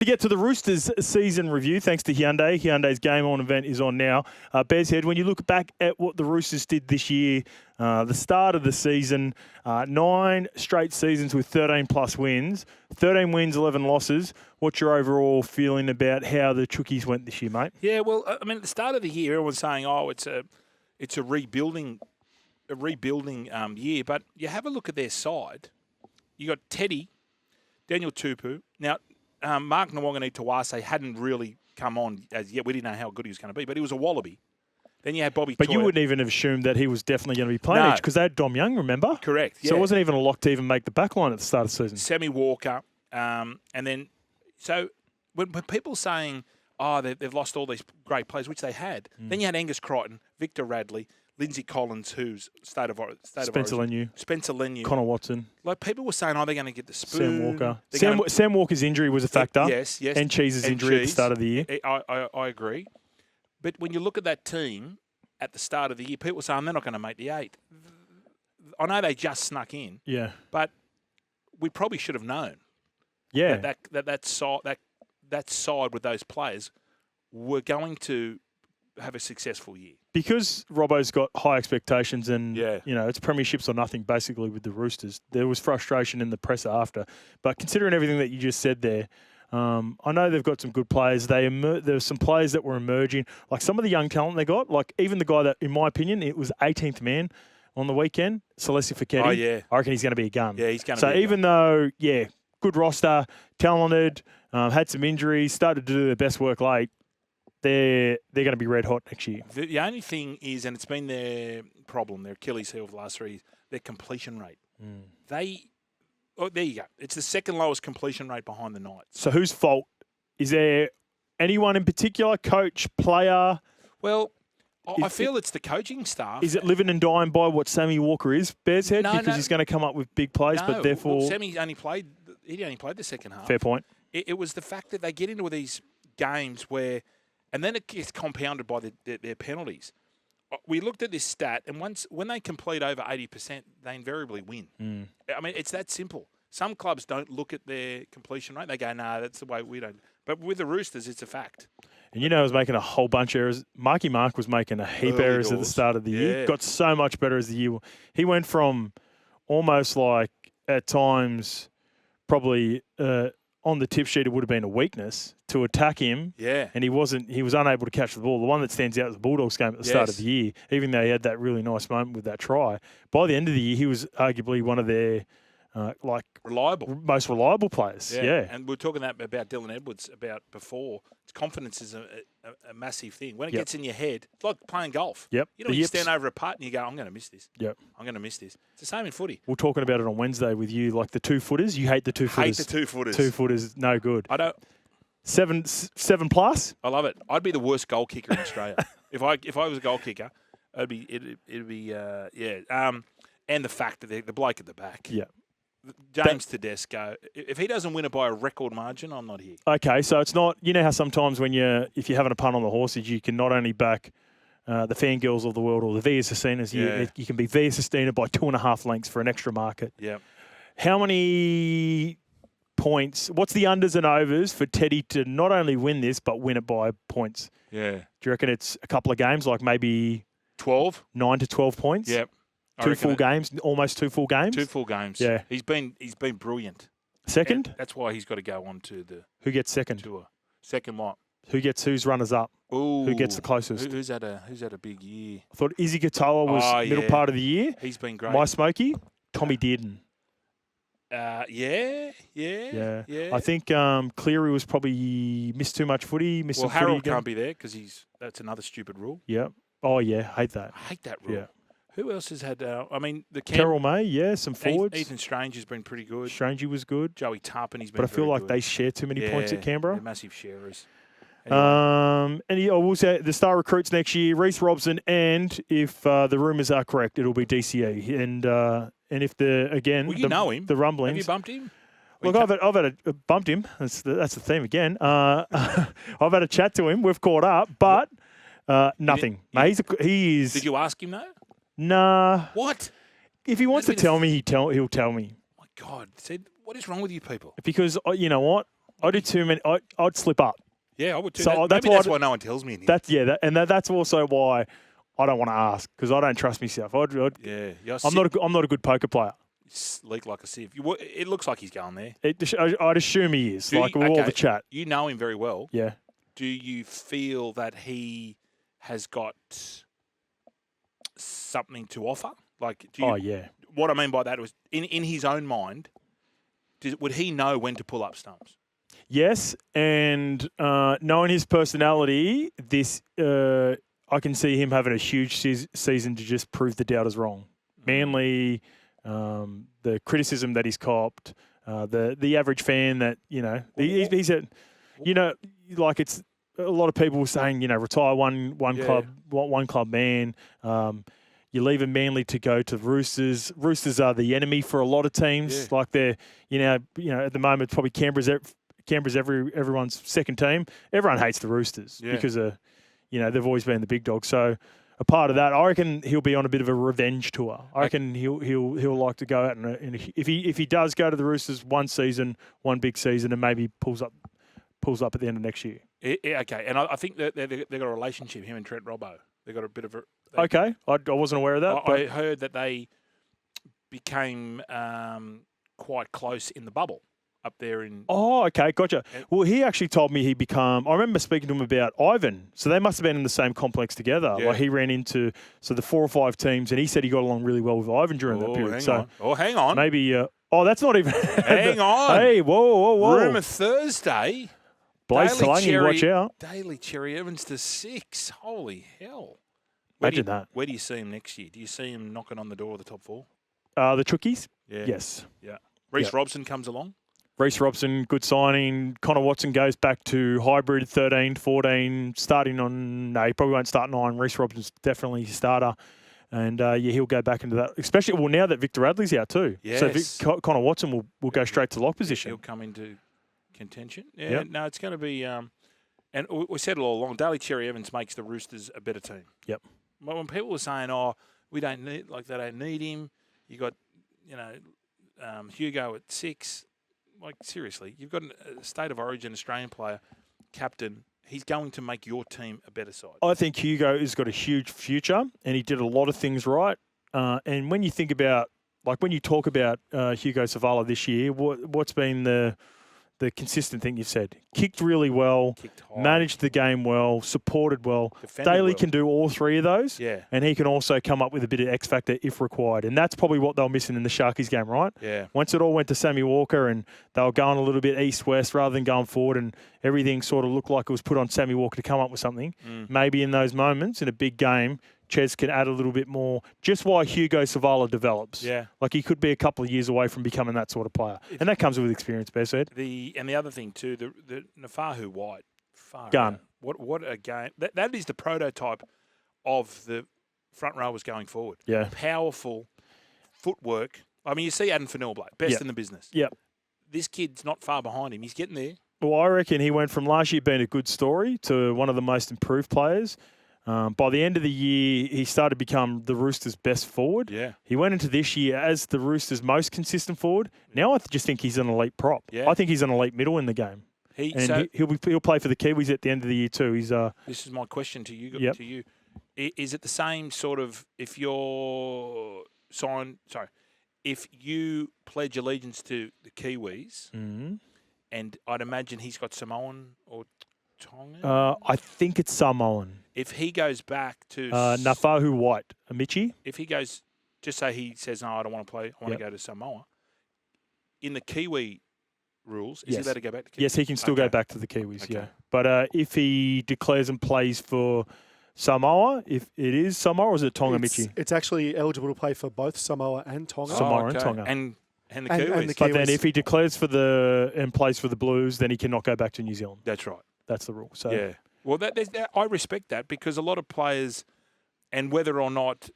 We get to the Roosters season review, thanks to Hyundai. Hyundai's Game On event is on now. Bezhead, when you look back at what the Roosters did this year, the start of the season, 9 straight seasons with 13-plus wins, 13 wins, 11 losses. What's your overall feeling about how the Chookies went this year, mate? Yeah, well, I mean, at the start of the year, everyone's saying, it's a rebuilding year. But you have a look at their side. You got Teddy, Daniel Tupu. Now, Mark Nawaqanitawase hadn't really come on as yet. We didn't know how good he was going to be, but he was a wallaby. Then you had Bobby But Toyer. you wouldn't even have assumed that he was definitely going to be playing because they had Dom Young, remember? Correct, yeah. So it wasn't even a lock to even make the back line at the start of the season. Sammy Walker. And then, so when people saying, they've lost all these great players, which they had, then you had Angus Crichton, Victor Radley, Lindsay Collins, who's Spencer Leniu. Connor Watson. Like, people were saying, they're going to get the spoon. Sam Walker. Sam Walker's injury was a factor. Yes. And Cheese's injury at the start of the year. I agree. But when you look at that team at the start of the year, people were saying they're not going to make the 8. I know they just snuck in. Yeah. But we probably should have known. Yeah. That side with those players were going to have a successful year. Because Robbo's got high expectations and, it's premierships or nothing basically with the Roosters. There was frustration in the presser after. But considering everything that you just said there, I know they've got some good players. There's some players that were emerging. Like some of the young talent they got, like even the guy that, in my opinion, it was 18th man on the weekend, Celestia Fekete. Oh, yeah. I reckon he's going to be a gun. Yeah, he's going to be a gun. So even though, good roster, talented, had some injuries, started to do their best work late, they're going to be red hot next year. The only thing is, and it's been their problem, their Achilles heel of the last 3 years, their completion rate. There you go. It's the second lowest completion rate behind the Knights. So whose fault? Is there anyone in particular, coach, player? Well, I feel it's the coaching staff. Is it living and dying by what Sammy Walker is, Bearshead? Because he's going to come up with big plays, but therefore... Well, Sammy only played the second half. Fair point. It was the fact that they get into these games where... And then it gets compounded by their penalties. We looked at this stat, and when they complete over 80%, they invariably win. I mean, it's that simple. Some clubs don't look at their completion rate. They go, that's the way we don't. But with the Roosters, it's a fact. And I was making a whole bunch of errors. Marky Mark was making a heap of errors at the start of the year. Got so much better as the year. He went from almost like, at times, probably... on the tip sheet, it would have been a weakness to attack him. Yeah. And he was unable to catch the ball. The one that stands out is the Bulldogs game at the start of the year, even though he had that really nice moment with that try. By the end of the year, he was arguably one of their most reliable players. Yeah. And we were talking about Dylan Edwards before. Confidence is a massive thing. When it gets in your head, it's like playing golf. Yep. You stand over a putt and you go, I'm going to miss this. Yep. I'm going to miss this. It's the same in footy. We're talking about it on Wednesday with you, like the 2-footers. You hate the 2-footers. Hate the 2-footers. 2-footers, no good. I don't. 7 plus? I love it. I'd be the worst goal kicker in Australia. If I was a goal kicker, it'd be and the fact that the bloke at the back. Yeah. James Tedesco, if he doesn't win it by a record margin, I'm not here. Okay, so it's not, how sometimes if you're having a punt on the horses, you can not only back the fangirls of the world or the Via Cecinas, you can be Via Cecina by 2.5 lengths for an extra market. Yeah. How many points, what's the unders and overs for Teddy to not only win this, but win it by points? Yeah. Do you reckon it's a couple of games, like maybe 12? 9 to 12 points? Yep. Almost 2 full games? 2 full games. Yeah. He's been brilliant. Second? And that's why he's got to go on to the Who gets second? tour. Second what? Who's runners up? Ooh. Who gets the closest? Who's had a big year? I thought Izzy Katoa was middle part of the year. He's been great. My Smokey, Tommy Dearden. Yeah. I think Cleary was probably missed too much footy. Harold can't be there because that's another stupid rule. Yeah. Oh yeah, hate that. I hate that rule. Yeah. Who else has had? Carroll May, some forwards. Ethan Strange has been pretty good. Strangey was good. Joey Tarpany's been. But I feel like good. they share too many points at Canberra. They're massive sharers. Anyway. I will say the star recruits next year: Reece Robson, and if the rumours are correct, it'll be DCE. And if know him. The rumblings. Have you bumped him? Look, I've bumped him. That's the theme again. I've had a chat to him. We've caught up, but nothing. He is. Did you ask him though? Nah. What? If he wants to tell me, he'll tell me. My God, what is wrong with you people? Because you know what? I do too many. I'd slip up. Yeah, I would too. So Maybe that's why no one tells me anything. That's also why I don't want to ask because I don't trust myself. I'm not a good poker player. Leak like a sieve. It looks like he's going there. I'd assume he is. With all the chat. You know him very well. Yeah. Do you feel that he has got something to offer? Yeah. What I mean by that was in his own mind, would he know when to pull up stumps? Yes, and knowing his personality, I can see him having a huge season to just prove the doubters wrong. Manly, the criticism that he's copped, the average fan that he's it's a lot of people saying retire one club man. You leave a Manly to go to Roosters. Roosters are the enemy for a lot of teams. Yeah. Like they're at the moment it's probably Canberra's everyone's second team. Everyone hates the Roosters because they've always been the big dog. So a part of that, I reckon he'll be on a bit of a revenge tour. I reckon he'll like to go out and if he does go to the Roosters one big season, and maybe pulls up at the end of next year. Okay, and I think that they've got a relationship, him and Trent Robbo. They've got a bit of a... Okay, I wasn't aware of that. I heard that they became quite close in the bubble up there in... Oh, okay, gotcha. Well, he actually told me I remember speaking to him about Ivan. So they must have been in the same complex together. Yeah. Like he ran into the 4 or 5 teams, and he said he got along really well with Ivan during that period. Hang on. Maybe... that's not even... Hang on. Hey, whoa. Rumour Thursday... Blaze Talangi, watch out. Daly Cherry Evans to 6. Holy hell. Imagine that. Where do you see him next year? Do you see him knocking on the door of the top 4? The Chookies? Yeah. Yes. Yeah. Reece Robson comes along? Reece Robson, good signing. Connor Watson goes back to hybrid 13, 14, starting on... No, he probably won't start 9. Reece Robson's definitely a starter. And, he'll go back into that. Especially, now that Victor Radley's out too. Yes. So Connor Watson will go straight to lock position. He'll come into... contention. Yeah, yep. No, it's going to be, and we said it all along, Daly Cherry Evans makes the Roosters a better team. Yep. But when people were saying, we don't need, they don't need him, you got, Hugo at 6, seriously, you've got a State of Origin Australian player, captain, he's going to make your team a better side. I think Hugo has got a huge future, and he did a lot of things right. And when you think about, when you talk about Hugo Savala this year, what's been the consistent thing you've said? Kicked really well, managed the game well, supported well. Daly can do all 3 of those, and he can also come up with a bit of X factor if required. And that's probably what they were missing in the Sharkies game, right? Yeah. Once it all went to Sammy Walker and they were going a little bit east-west rather than going forward, and everything sort of looked like it was put on Sammy Walker to come up with something, maybe in those moments in a big game, Ches can add a little bit more, just while Hugo Savala develops. Yeah. He could be a couple of years away from becoming that sort of player. And that comes with experience, Bear said. And the other thing, too, the Nafahu White. Gun. What a game. That is the prototype of the front rowers going forward. Yeah. Powerful footwork. I mean, you see Adam Fanilblad, best in the business. Yeah. This kid's not far behind him. He's getting there. Well, I reckon he went from last year being a good story to one of the most improved players. By the end of the year, he started to become the Roosters' best forward. Yeah. He went into this year as the Roosters' most consistent forward. Now I just think he's an elite prop. Yeah. I think he's an elite middle in the game. He'll play for the Kiwis at the end of the year too. This is my question to you. Yep. To you, is it the same sort of if if you pledge allegiance to the Kiwis, and I'd imagine he's got Samoan or Tongan? I think it's Samoan. If he goes back to... Nafahu White, Amici. If he goes... Just say he says, no, I don't want to play. I want to go to Samoa. In the Kiwi rules, is he allowed to go back to Kiwi? Yes, he can still go back to the Kiwis, yeah. But if he declares and plays for Samoa, if it is Samoa, or is it Tonga, Michi? It's actually eligible to play for both Samoa and Tonga. Samoa and Tonga. And the Kiwis. And the Kiwis. But then if he declares for and plays for the Blues, then he cannot go back to New Zealand. That's right. That's the rule. So yeah. Well, I respect that because a lot of players, and whether or not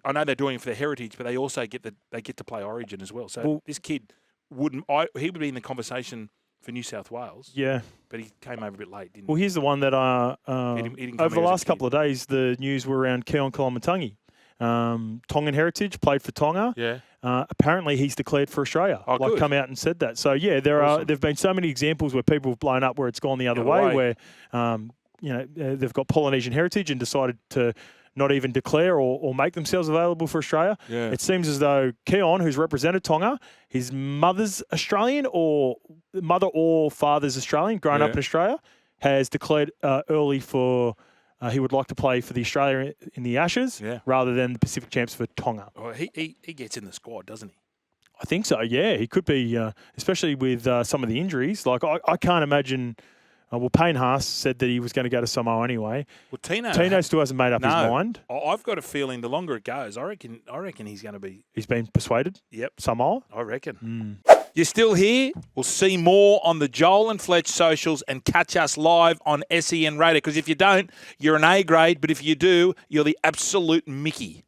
I know they're doing it for their heritage, but they also get to play Origin as well. So this kid he would be in the conversation for New South Wales. Yeah, but he came over a bit late, didn't he? Well, here's the one that he didn't over the last couple of days, the news were around Keon Kolomatangi. Tongan heritage, played for Tonga. Yeah. Apparently, he's declared for Australia. Oh, good. Come out and said that. So yeah, there've been so many examples where people have blown up where it's gone the other way, where they've got Polynesian heritage and decided to not even declare or make themselves available for Australia. Yeah. It seems as though Keon, who's represented Tonga, his mother's Australian or mother or father's Australian, grown up in Australia, has declared early for. He would like to play for the Australia in the Ashes rather than the Pacific Champs for Tonga. Well, he gets in the squad, doesn't he? I think so, yeah. He could be, especially with some of the injuries. Like, I can't imagine... Payne Haas said that he was going to go to Samoa anyway. Well, Tino still hasn't made up his mind. I've got a feeling the longer it goes, I reckon he's going to be... He's been persuaded? Yep. Samoa? I reckon. You're still here? We'll see more on the Joel and Fletch socials and catch us live on SEN Radio. Because if you don't, you're an A grade. But if you do, you're the absolute Mickey.